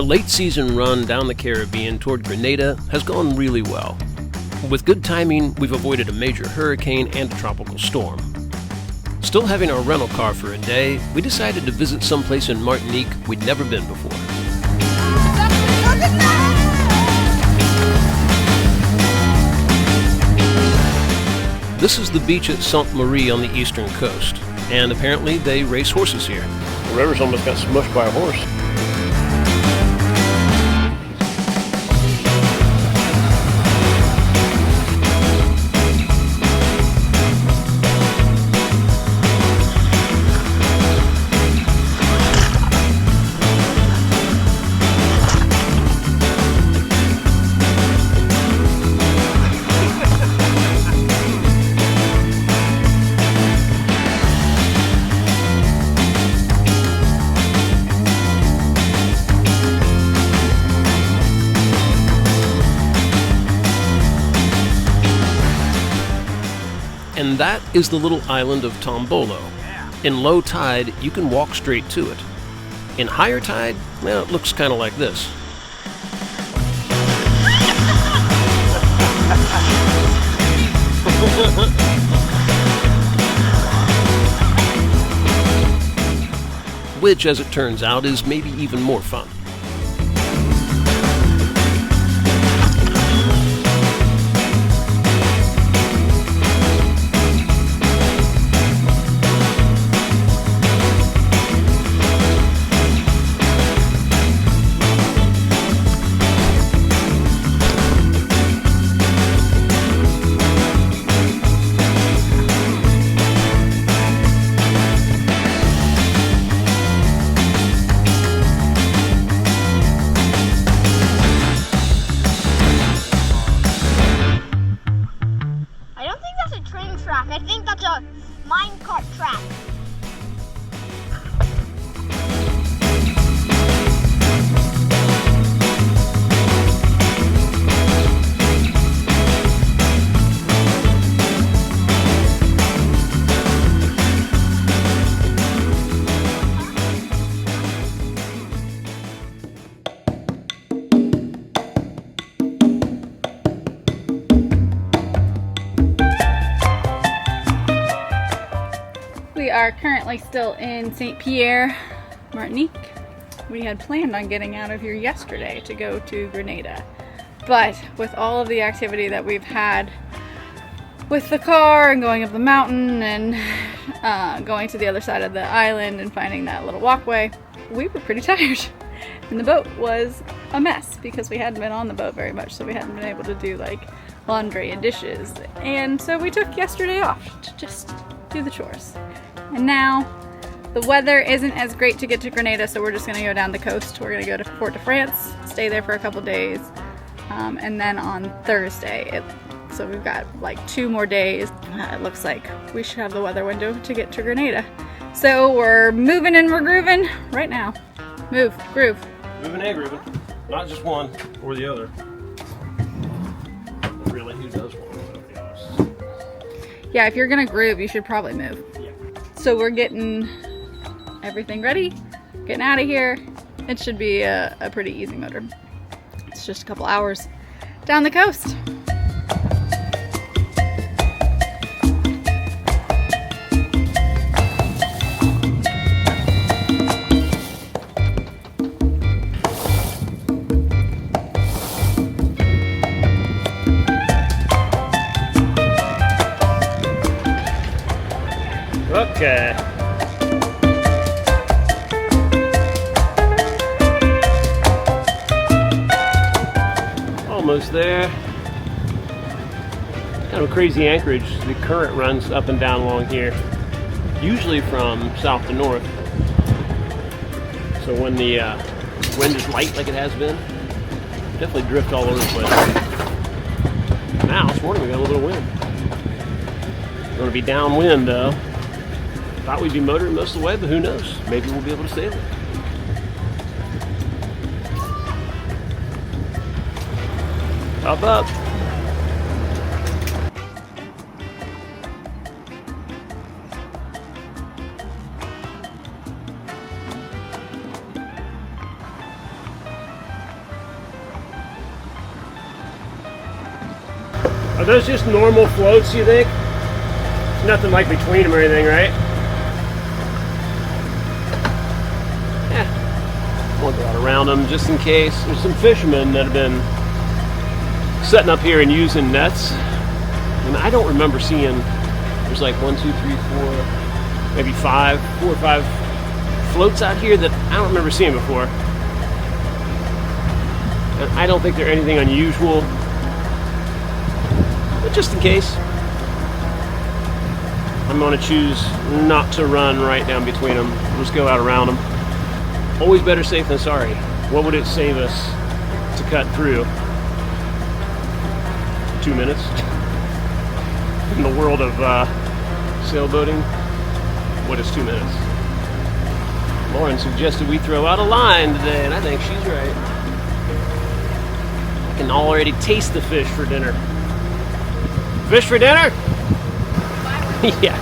late season run down the Caribbean toward Grenada has gone really well. With good timing, we've avoided a major hurricane and a tropical storm. Still having our rental car for a day, we decided to visit someplace in Martinique we'd never been before. This is the beach at Sainte-Marie on the eastern coast, and apparently they race horses here. The river's almost got smushed by a horse. And that is the little island of Tombolo. In low tide, you can walk straight to it. In higher tide, well, it looks kind of like this. Which, as it turns out, is maybe even more fun. I think that's a minecart track. We are currently still in St. Pierre, Martinique. We had planned on getting out of here yesterday to go to Grenada, but with all of the activity that we've had with the car and going up the mountain and going to the other side of the island and finding that little walkway, we were pretty tired. And the boat was a mess because we hadn't been on the boat very much, so we hadn't been able to do like laundry and dishes. And so we took yesterday off to just do the chores. And now the weather isn't as great to get to Grenada, so we're just gonna go down the coast. We're gonna go to Port-de-France, stay there for a couple days, and then on Thursday, so we've got like 2 more days. It looks like we should have the weather window to get to Grenada. So we're moving and we're grooving right now. Move, groove. Moving and grooving. Not just one or the other. But really, who does one? Let's be honest. Yeah, if you're gonna groove, you should probably move. Yeah. So we're getting everything ready, getting out of here. It should be a pretty easy motor. It's just a couple hours down the coast. Okay. Almost there. Kind of a crazy anchorage. The current runs up and down along here, usually from south to north. So when the wind is light like it has been, definitely drift all over the place. Now, this morning we got a little bit of wind. It's going to be downwind though. Thought we'd be motoring most of the way, but who knows? Maybe we'll be able to sail it. Pop up. those just normal floats, you think? There's nothing like between them or anything, right? Yeah. We'll go out around them just in case. There's some fishermen that have been setting up here and using nets. And I don't remember seeing, there's like 1, 2, 3, 4, maybe 4 or 5 floats out here that I don't remember seeing before. And I don't think they're anything unusual. But just in case, I'm going to choose not to run right down between them. We'll just go out around them. Always better safe than sorry. What would it save us to cut through? 2 minutes? In the world of sailboating, what is 2 minutes? Lauren suggested we throw out a line today, and I think she's right. I can already taste the fish for dinner. Fish for dinner? Yeah.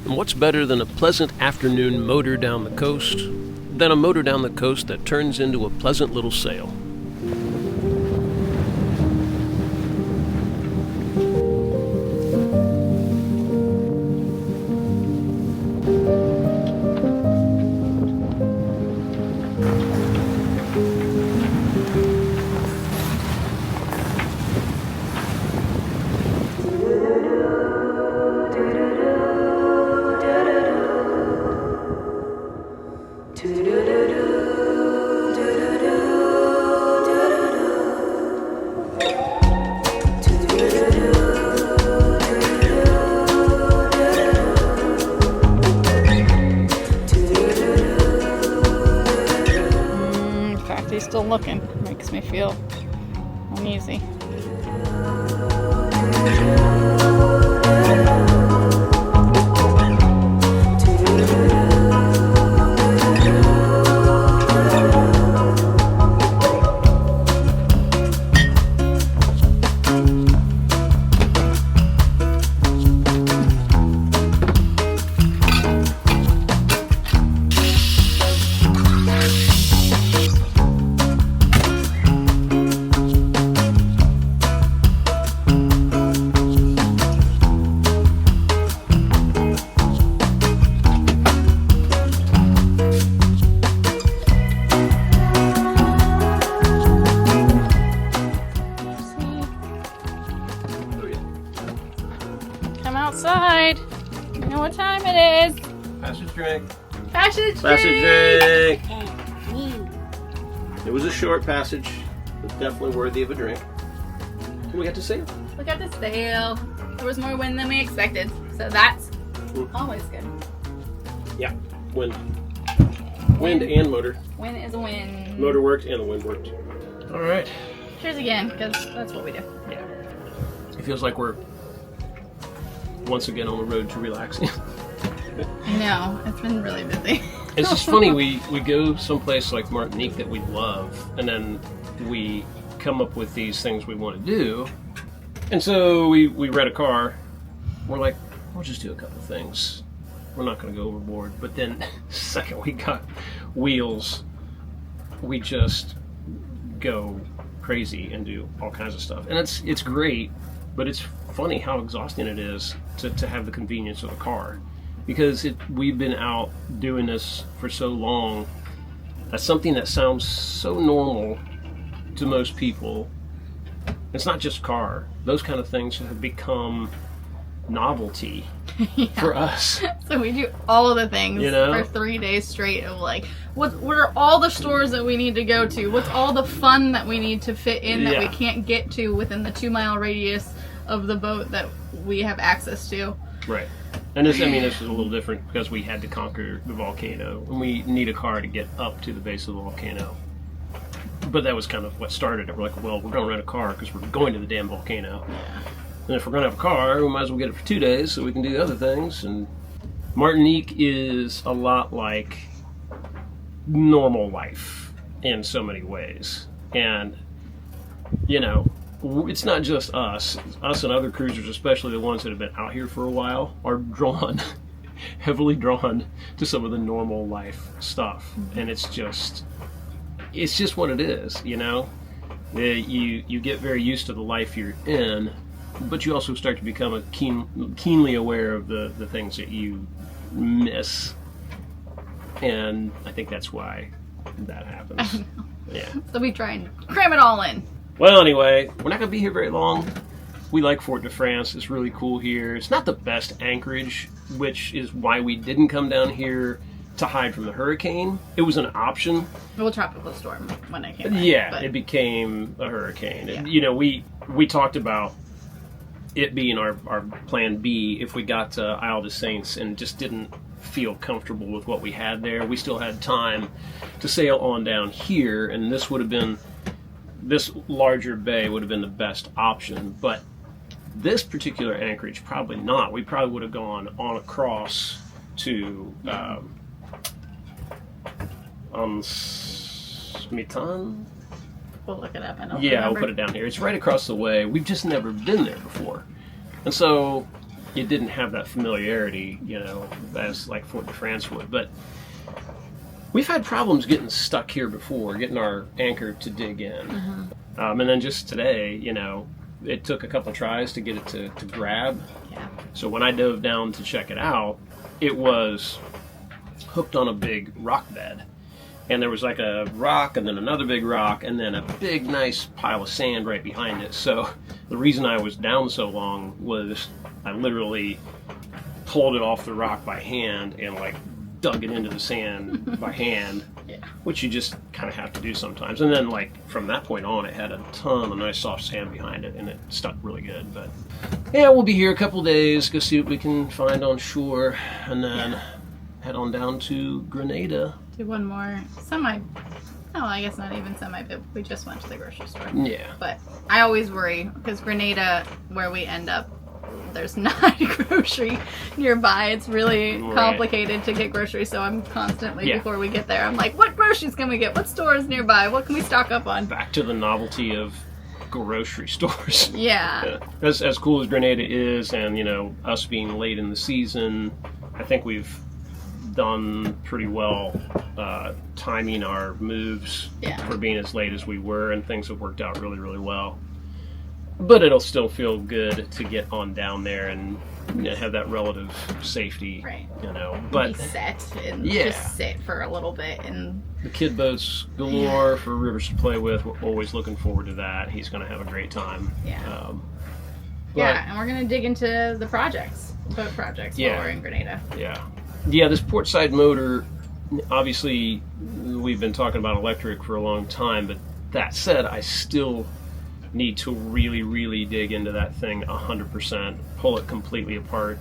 What's better than a pleasant afternoon motor down the coast than a motor down the coast that turns into a pleasant little sail? He's still looking. Makes me feel uneasy. Come outside. You know what time it is. Passage drink. Passage drink. It was a short passage, but definitely worthy of a drink. We got to sail. We got to sail. There was more wind than we expected, so that's always good. Yeah, wind. Wind and motor. Wind is a win. Motor worked and the wind worked. All right. Cheers again, because that's what we do. Yeah. It feels like we're once again on the road to relaxing. I know, it's been really busy. It's just funny, we go someplace like Martinique that we love, and then we come up with these things we want to do. And so we rent a car. We're like, we'll just do a couple things. We're not going to go overboard. But then the second we got wheels, we just go crazy and do all kinds of stuff. And it's great, but it's funny how exhausting it is to have the convenience of a car. Because we've been out doing this for so long, that's something that sounds so normal to most people. It's not just car. Those kind of things have become novelty for us. So we do all of the things for 3 days straight of like, what are all the stores that we need to go to? What's all the fun that we need to fit in that we can't get to within the 2-mile radius of the boat that we have access to? Right. And this is a little different because we had to conquer the volcano, and we need a car to get up to the base of the volcano. But that was kind of what started it. We're like, well, we're going to rent a car because we're going to the damn volcano. Yeah. And if we're going to have a car, we might as well get it for 2 days so we can do other things. And Martinique is a lot like normal life. in so many ways. And, you know, it's not just us and other cruisers, especially the ones that have been out here for a while, are drawn, heavily drawn to some of the normal life stuff. And it's just what it is, you know. You get very used to the life you're in, but you also start to become keenly aware of the things that you miss. And I think that's why that happens. Yeah. So we try and cram it all in. Well, anyway, we're not going to be here very long. We like Fort de France. It's really cool here. It's not the best anchorage, which is why we didn't come down here to hide from the hurricane. It was an option. Well, tropical storm when I came. Yeah, but it became a hurricane. Yeah. You know, we talked about it being our plan B if we got to Isle des Saints and just didn't feel comfortable with what we had there. We still had time to sail on down here, and this larger bay would have been the best option. But this particular anchorage, probably not. We probably would have gone on across to Smitan. We'll look it up. I don't Yeah, remember. I'll put it down here. It's right across the way. We've just never been there before. And so it didn't have that familiarity, you know, as like Fort de France would. But we've had problems getting stuck here before, getting our anchor to dig in. And then just today, you know, it took a couple tries to get it to grab. Yeah. So when I dove down to check it out, it was hooked on a big rock bed. And there was like a rock and then another big rock and then a big nice pile of sand right behind it. So the reason I was down so long was I literally pulled it off the rock by hand and like dug it into the sand by hand, which you just kind of have to do sometimes. And then like from that point on, it had a ton of nice soft sand behind it and it stuck really good. But yeah, we'll be here a couple days, go see what we can find on shore, and then head on down to Grenada. Do one more I guess not even semi, but we just went to the grocery store. Yeah. But I always worry because Grenada, where we end up, there's not a grocery nearby. It's really complicated to get groceries, so I'm constantly, before we get there, I'm like, what groceries can we get? What stores nearby? What can we stock up on? Back to the novelty of grocery stores. Yeah. As cool as Grenada is, and you know, us being late in the season, I think we've done pretty well timing our moves for being as late as we were, and things have worked out really, really well. But it'll still feel good to get on down there and have that relative safety, you know. But be set and just sit for a little bit. And the kid boats galore for Rivers to play with. We're always looking forward to that. He's going to have a great time. Yeah. And we're going to dig into the boat projects while we're in Grenada. Yeah, this portside motor, obviously we've been talking about electric for a long time, but that said, I still need to really, really dig into that thing 100%, pull it completely apart,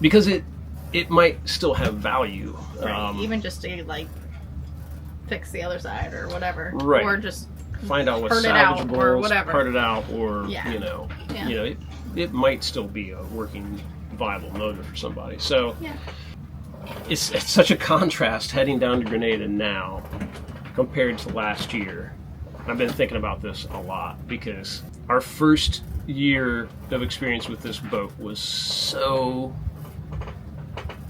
because it might still have value. Even just to like fix the other side or whatever. Or just find out what's salvageable, or whatever. Part it out, or you know, it might still be a working, viable motor for somebody. So it's such a contrast heading down to Grenada now compared to last year. I've been thinking about this a lot because our first year of experience with this boat was so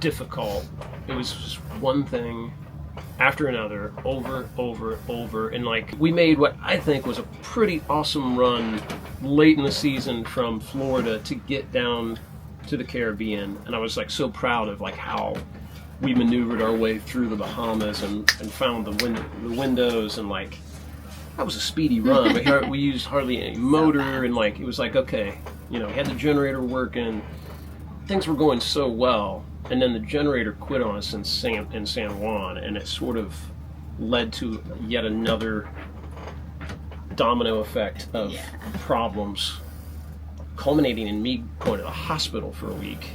difficult. It was just one thing after another, over, and like we made what I think was a pretty awesome run late in the season from Florida to get down to the Caribbean, and I was like so proud of like how we maneuvered our way through the Bahamas and found the windows, and like that was a speedy run. We used hardly any motor, and like it was like, okay, you know, we had the generator working, things were going so well, and then the generator quit on us in San Juan, and it sort of led to yet another domino effect of problems, culminating in me going to the hospital for a week.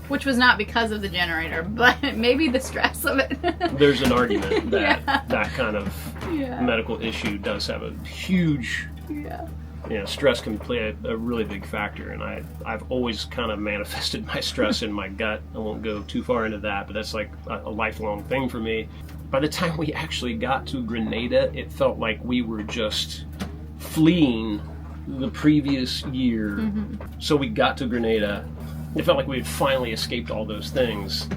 Which was not because of the generator, but maybe the stress of it. There's an argument that that kind of medical issue does have a huge, stress can play a really big factor. And I've always kind of manifested my stress in my gut. I won't go too far into that, but that's like a lifelong thing for me. by the time we actually got to Grenada, it felt like we were just fleeing the previous year. So we got to Grenada. It felt like we had finally escaped all those things.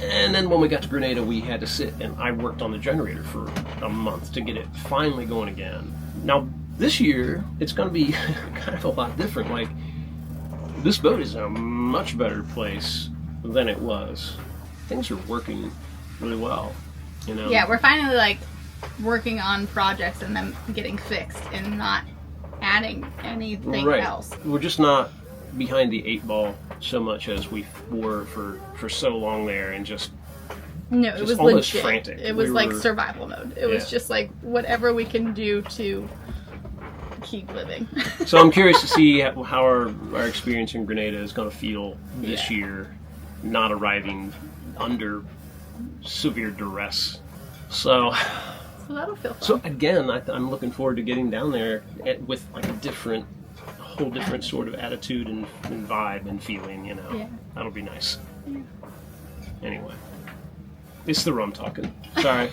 And then when we got to Grenada, we had to sit, and I worked on the generator for a month to get it finally going again. Now, this year, it's going to be kind of a lot different. Like, this boat is in a much better place than it was. Things are working really well, you know? Yeah, we're finally, like, working on projects and them getting fixed and not adding anything else. We're just not behind the 8-ball so much as we were for so long there, and just it was almost legit. frantic. It was like survival mode. It was just like whatever we can do to keep living. So I'm curious to see how our experience in Grenada is going to feel this year, not arriving under severe duress. So that'll feel fun. So again, I'm looking forward to getting down there with like a whole different sort of attitude and vibe and feeling, you know. Yeah. That'll be nice. Anyway, it's the rum talking. Sorry.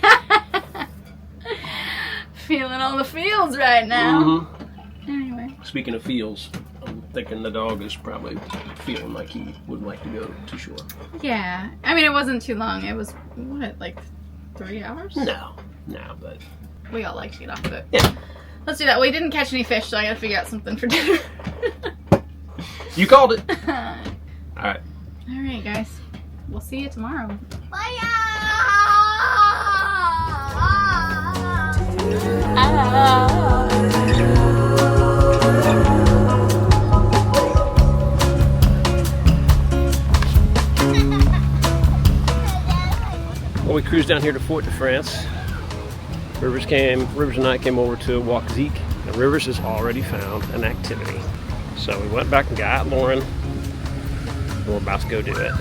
Feeling all the feels right now. Anyway. Speaking of feels, I'm thinking the dog is probably feeling like he would like to go to shore. Yeah. I mean, it wasn't too long. It was, what, like 3 hours? No, but... We all like to get off of it. Yeah. Let's do that. We didn't catch any fish, so I gotta figure out something for dinner. You called it. Alright. Alright, guys. We'll see you tomorrow. Bye. Well, we cruised down here to Fort de France. Rivers and I came over to Waukesik, and Rivers has already found an activity. So we went back and got Lauren, and we're about to go do it.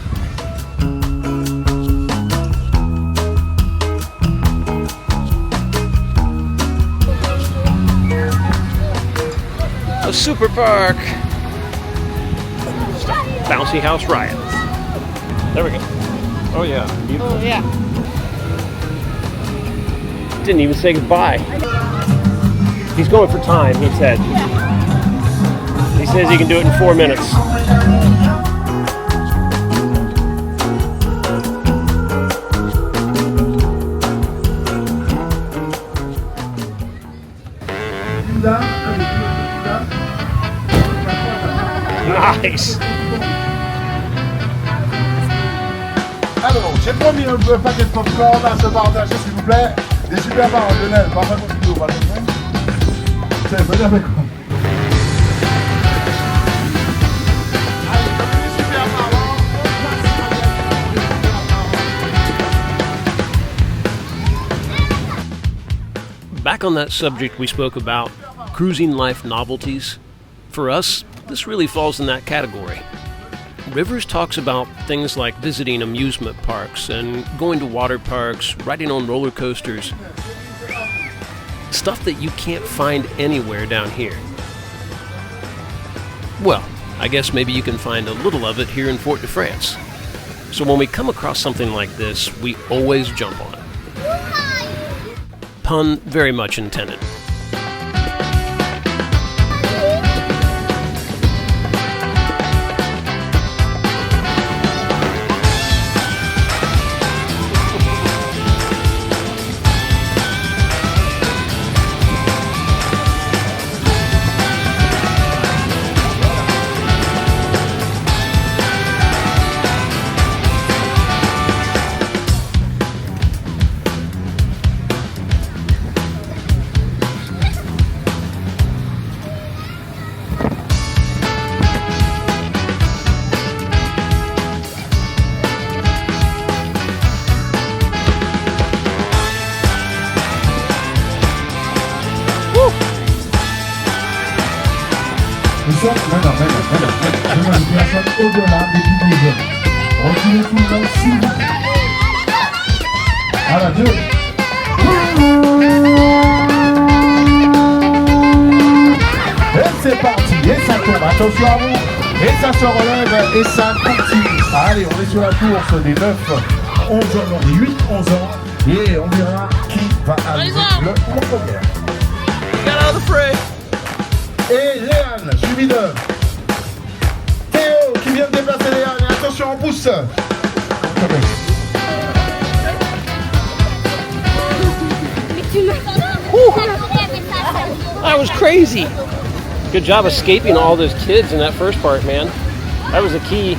A super park! Bouncy house riot. There we go. Oh yeah, beautiful. Oh yeah. Didn't even say goodbye. He's going for time, he said. He says he can do it in 4 minutes. Nice. Alors, j'ai promis un paquet de popcorn à se partager, s'il vous plaît. Des super parents de Noël, par contre, vidéo, pas de problème. C'est venez avec moi. Allez, comme des super parents, Back on that subject we spoke about, cruising life novelties. For us, this really falls in that category. Rivers talks about things like visiting amusement parks and going to water parks, riding on roller coasters. Stuff that you can't find anywhere down here. Well, I guess maybe you can find a little of it here in Fort de France. So when we come across something like this, we always jump on it. Pun very much intended. au-delà des divisions. Reculez tout le monde, s'il vous plaît. À la 2. Et c'est parti, et ça tombe, attention à vous, et ça se relève, et ça continue. Allez, on est sur la course des 9, 11 ans, des 8, 11 ans. Et on verra qui va arriver le premier. Get out of the fray. Et Léane, suivi de Théo qui vient de déplacer Léane. Et attention, on pousse. That was crazy. Good job escaping all those kids in that first part, man. That was the key.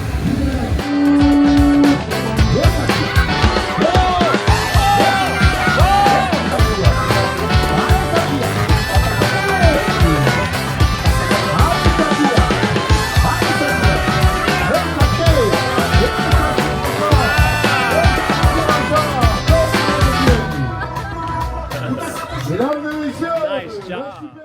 Mesdames et messieurs, Nice job.